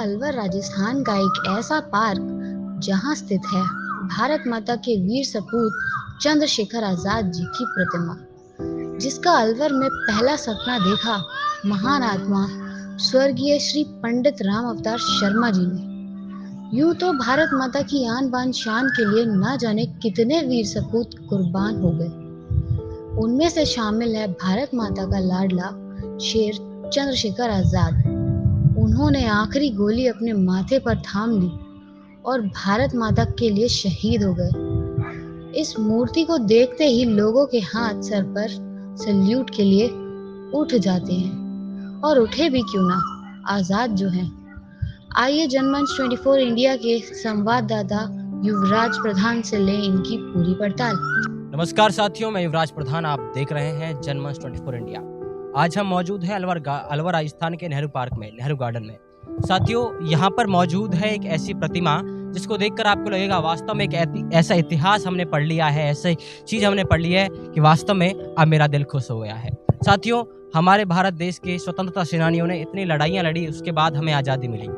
अलवर राजस्थान का एक ऐसा पार्क जहां स्थित है भारत माता के वीर सपूत चंद्रशेखर आजाद जी की प्रतिमा, जिसका अलवर में पहला सपना देखा महान आत्मा स्वर्गीय श्री पंडित राम अवतार शर्मा जी ने। यूं तो भारत माता की आन बान शान के लिए न जाने कितने वीर सपूत कुर्बान हो गए। उनमें से शामिल है भारत माता का लाडला शेर चंद्रशेखर आजाद। उन्होंने आखिरी गोली अपने माथे पर थाम ली और भारत माता के लिए शहीद हो गए। इस मूर्ति को देखते ही लोगों के हाथ सर पर सल्यूट के लिए उठ जाते हैं, और उठे भी क्यों ना, आजाद जो हैं। आइए जनमंच 24 इंडिया के संवाददाता युवराज प्रधान से लें इनकी पूरी पड़ताल। नमस्कार साथियों, मैं युवराज प्रधान, आप देख रहे हैं जनमंच 24 इंडिया। आज हम मौजूद हैं अलवर राजस्थान के नेहरू पार्क में, नेहरू गार्डन में। साथियों, यहाँ पर मौजूद है एक ऐसी प्रतिमा जिसको देखकर आपको लगेगा वास्तव में एक ऐसा इतिहास हमने पढ़ लिया है, ऐसी चीज हमने पढ़ ली है कि वास्तव में अब मेरा दिल खुश हो गया है। साथियों, हमारे भारत देश के स्वतंत्रता सेनानियों ने इतनी लड़ाइयाँ लड़ी, उसके बाद हमें आज़ादी मिली,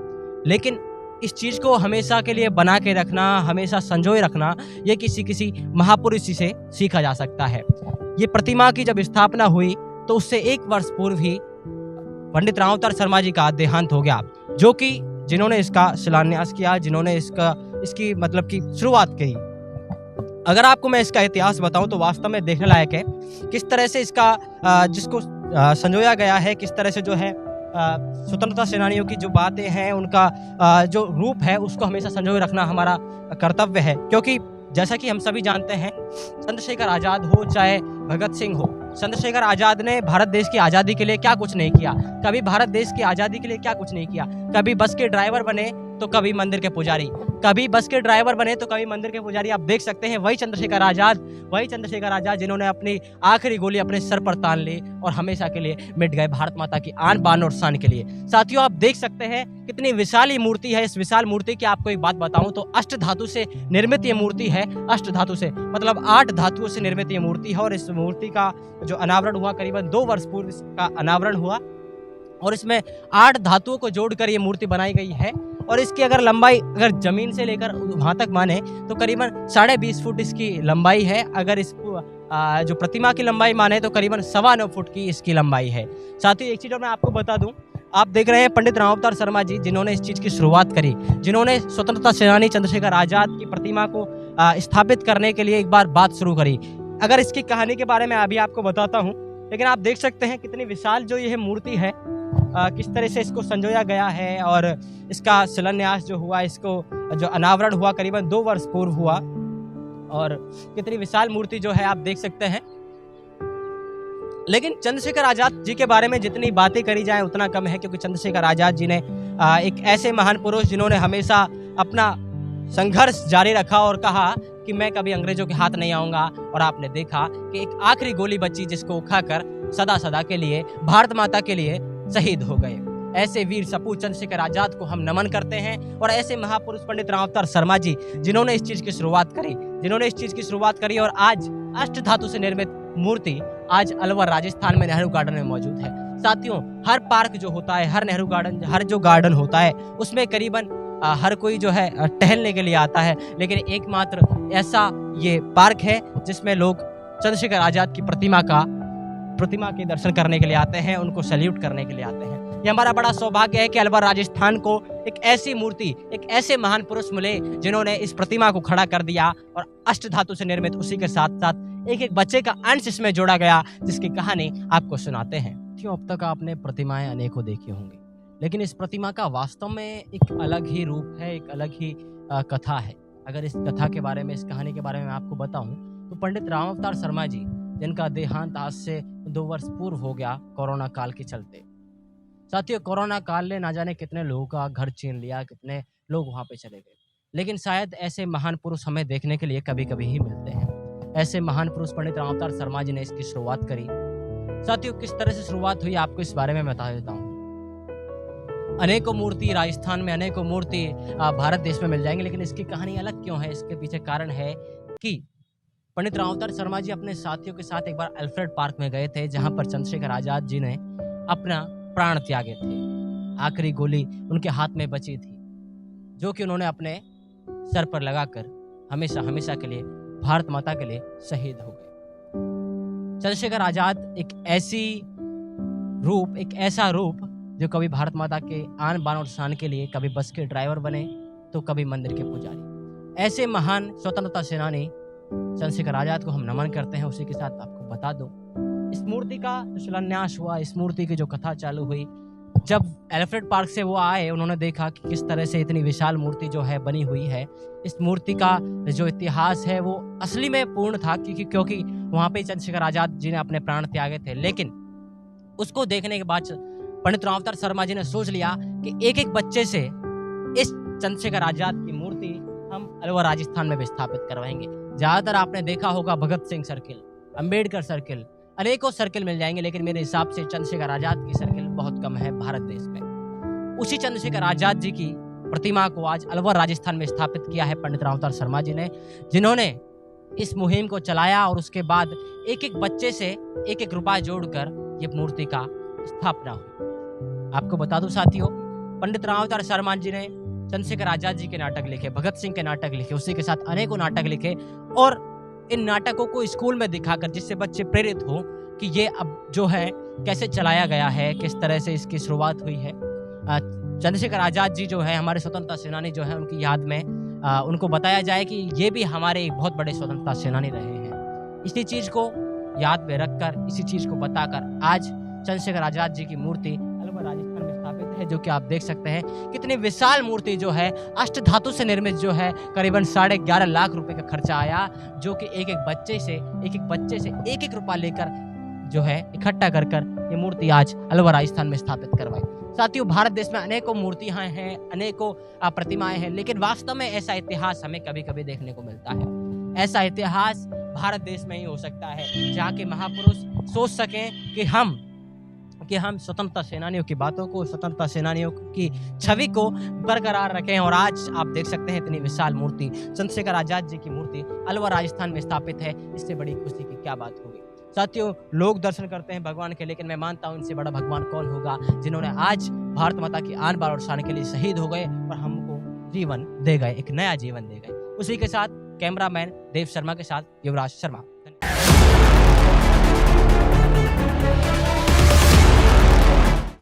लेकिन इस चीज़ को हमेशा के लिए बना के रखना, हमेशा संजोए रखना, ये किसी महापुरुष से सीखा जा सकता है। ये प्रतिमा की जब स्थापना हुई तो उससे 1 वर्ष पूर्व ही पंडित राम अवतार शर्मा जी का देहांत हो गया, जो कि जिन्होंने इसका शिलान्यास किया, जिन्होंने इसकी मतलब की शुरुआत की। अगर आपको मैं इसका इतिहास बताऊं तो वास्तव में देखने लायक है, किस तरह से इसका जिसको संजोया गया है, किस तरह से जो है स्वतंत्रता सेनानियों की जो बातें हैं, उनका जो रूप है, उसको हमेशा संजोए रखना हमारा कर्तव्य है। क्योंकि जैसा कि हम सभी जानते हैं, चंद्रशेखर आजाद हो चाहे भगत सिंह हो, चंद्रशेखर आजाद ने भारत देश की आज़ादी के लिए क्या कुछ नहीं किया। कभी भारत देश की आज़ादी के लिए क्या कुछ नहीं किया। कभी बस के ड्राइवर बने तो कभी मंदिर के पुजारी, कभी बस के ड्राइवर बने तो कभी मंदिर के पुजारी। आप देख सकते हैं वही चंद्रशेखर आजाद जिन्होंने अपनी आखिरी गोली अपने सर पर तान ली और हमेशा के लिए मिट गए भारत माता की आन बान और शान के लिए। साथियों, आप देख सकते हैं कितनी विशाल ये मूर्ति है। इस विशाल मूर्ति की आपको एक बात बताऊं तो अष्ट धातु से निर्मित ये मूर्ति है। अष्ट धातु से मतलब 8 धातुओं से निर्मित ये मूर्ति है, और इस मूर्ति का जो अनावरण हुआ करीबन 2 वर्ष पूर्व इसका अनावरण हुआ, और इसमें 8 धातुओं को जोड़कर ये मूर्ति बनाई गई है। और इसकी अगर लंबाई अगर जमीन से लेकर वहां तक माने तो करीबन 20.5 फुट इसकी लंबाई है। अगर इसको जो प्रतिमा की लंबाई माने तो करीबन 9.25 फुट की इसकी लंबाई है। साथ ही एक चीज और मैं आपको बता दूं, आप देख रहे हैं पंडित राम अवतार शर्मा जी, जिन्होंने इस चीज की शुरुआत करी, जिन्होंने स्वतंत्रता सेनानी चंद्रशेखर आजाद की प्रतिमा को स्थापित करने के लिए एक बार बात शुरू करी। अगर इसकी कहानी के बारे में अभी आपको बताता हूँ, लेकिन आप देख सकते हैं कितनी विशाल जो यह मूर्ति है, किस तरह से इसको संजोया गया है, और इसका शिलान्यास जो हुआ, इसको जो अनावरण हुआ करीबन 2 वर्ष पूर्व हुआ, और कितनी विशाल मूर्ति जो है आप देख सकते हैं। लेकिन चंद्रशेखर आजाद जी के बारे में जितनी बातें करी जाए उतना कम है, क्योंकि चंद्रशेखर आजाद जी ने एक ऐसे महान पुरुष जिन्होंने हमेशा अपना संघर्ष जारी रखा और कहा कि मैं कभी अंग्रेजों के हाथ नहीं आऊंगा। और आपने देखा कि एक आखिरी गोली बची जिसको उखाकर सदा सदा के लिए भारत माता के लिए शहीद हो गए। ऐसे वीर सपूत चंद्रशेखर आजाद को हम नमन करते हैं, और ऐसे महापुरुष पंडित राम अवतार शर्मा जी जिन्होंने इस चीज की शुरुआत करी, और आज अष्ट धातु से निर्मित मूर्ति आज अलवर राजस्थान में नेहरू गार्डन में मौजूद है। साथियों, हर पार्क जो होता है, हर नेहरू गार्डन, हर जो गार्डन होता है, उसमें करीबन हर कोई जो है टहलने के लिए आता है, लेकिन एकमात्र ऐसा ये पार्क है जिसमें लोग चंद्रशेखर आजाद की प्रतिमा के दर्शन करने के लिए आते हैं, उनको सैल्यूट करने के लिए आते हैं। ये हमारा बड़ा सौभाग्य है कि अलवर राजस्थान को एक ऐसी मूर्ति, एक ऐसे महान पुरुष मिले जिन्होंने इस प्रतिमा को खड़ा कर दिया, और अष्ट धातु से निर्मित उसी के साथ साथ एक बच्चे का अंश इसमें जोड़ा गया, जिसकी कहानी आपको सुनाते हैं। अब तक आपने प्रतिमाएं अनेकों देखी होंगी, लेकिन इस प्रतिमा का वास्तव में एक अलग ही रूप है, एक अलग ही कथा है। अगर इस कथा के बारे में, इस कहानी के बारे में आपको बताऊं तो पंडित राम अवतार शर्मा जी, जिनका देहांत आज से 2 वर्ष पूर्व हो गया कोरोना काल के चलते। साथियों, कोरोना काल ने ना जाने कितने लोगों का घर छीन लिया, कितने लोग वहां पे चले गए, लेकिन शायद ऐसे महान पुरुष हमें देखने के लिए कभी कभी ही मिलते हैं। ऐसे महान पुरुष पंडित राम अवतार शर्मा जी ने इसकी शुरुआत करी। साथियों, किस तरह से शुरुआत हुई आपको इस बारे में बता देता हूँ। अनेकों मूर्ति राजस्थान में, अनेकों मूर्ति भारत देश में मिल जाएंगे, लेकिन इसकी कहानी अलग क्यों है? इसके पीछे कारण है कि पंडित राम अवतार शर्मा जी अपने साथियों के साथ एक बार अल्फ्रेड पार्क में गए थे, जहां पर चंद्रशेखर आजाद जी ने अपना प्राण त्यागे थे। आखिरी गोली उनके हाथ में बची थी, जो कि उन्होंने अपने सर पर लगाकर हमेशा हमेशा के लिए भारत माता के लिए शहीद हो गए। चंद्रशेखर आजाद एक ऐसा रूप जो कभी भारत माता के आन बान और शान के लिए कभी बस के ड्राइवर बने तो कभी मंदिर के पुजारी। ऐसे महान स्वतंत्रता सेनानी चंद्रशेखर आजाद को हम नमन करते हैं। उसी के साथ आपको बता दो, इस मूर्ति का जो शिलान्यास हुआ, इस मूर्ति की जो कथा चालू हुई, जब एलिफेंट पार्क से वो आए, उन्होंने देखा कि किस तरह से इतनी विशाल मूर्ति जो है बनी हुई है। इस मूर्ति का जो इतिहास है वो असली में पूर्ण था, क्योंकि वहाँ पे चंद्रशेखर आजाद जी ने अपने प्राण त्यागे थे। लेकिन उसको देखने के बाद पंडित रामअवतार शर्मा जी ने सोच लिया कि एक एक बच्चे से इस चंद्रशेखर आजाद की मूर्ति हम अलवर राजस्थान में भी स्थापित करवाएंगे। ज्यादातर आपने देखा होगा भगत सिंह सर्किल, अंबेडकर सर्किल, अनेकों सर्किल मिल जाएंगे, लेकिन मेरे हिसाब से चंद्रशेखर आजाद की सर्किल बहुत कम है भारत देश में। उसी चंद्रशेखर आजाद जी की प्रतिमा को आज अलवर राजस्थान में स्थापित किया है पंडित रामअवतार शर्मा जी ने, जिन्होंने इस मुहिम को चलाया और उसके बाद एक एक बच्चे से एक एक रुपया जोड़कर ये मूर्ति का स्थापना हुई। आपको बता दूं साथियों, पंडित रामअवतार शर्मा जी ने चंद्रशेखर आजाद जी के नाटक लिखे, भगत सिंह के नाटक लिखे, उसी के साथ अनेकों नाटक लिखे और इन नाटकों को स्कूल में दिखाकर जिससे बच्चे प्रेरित हो कि ये अब जो है कैसे चलाया गया है, किस तरह से इसकी शुरुआत हुई है। चंद्रशेखर आजाद जी जो है हमारे स्वतंत्रता सेनानी जो है, उनकी याद में उनको बताया जाए कि ये भी हमारे एक बहुत बड़े स्वतंत्रता सेनानी रहे हैं। इसी चीज को याद में रखकर, इसी चीज को बताकर आज चंद्रशेखर आजाद जी की मूर्ति अलवर राजस्थान में स्थापित है, जो कि आप देख सकते हैं कितनी विशाल मूर्ति जो है अष्ट धातु से निर्मित जो है करीबन 11.5 लाख रुपए का खर्चा आया, जो कि एक एक बच्चे से एक एक रुपया लेकर जो है इकट्ठा कर ये मूर्ति आज अलवर राजस्थान में स्थापित करवाई। साथियों, भारत देश में अनेकों मूर्तियां हैं, अनेकों प्रतिमाएं हैं, लेकिन वास्तव में ऐसा इतिहास हमें कभी कभी देखने को मिलता है। ऐसा इतिहास भारत देश में ही हो सकता है जहाँ के महापुरुष सोच सकें कि हम स्वतंत्रता सेनानियों की बातों को, स्वतंत्रता सेनानियों की छवि को बरकरार रखें। और आज आप देख सकते हैं इतनी विशाल मूर्ति, चंद्रशेखर आजाद जी की मूर्ति अलवर राजस्थान में स्थापित है। इससे बड़ी खुशी की क्या बात होगी। साथियों, लोग दर्शन करते हैं भगवान के, लेकिन मैं मानता हूं इनसे बड़ा भगवान कौन होगा, जिन्होंने आज भारत माता की आन बान और शान के लिए शहीद हो गए और हमको जीवन दे गए, एक नया जीवन दे गए। उसी के साथ कैमरामैन देव शर्मा के साथ युवराज शर्मा।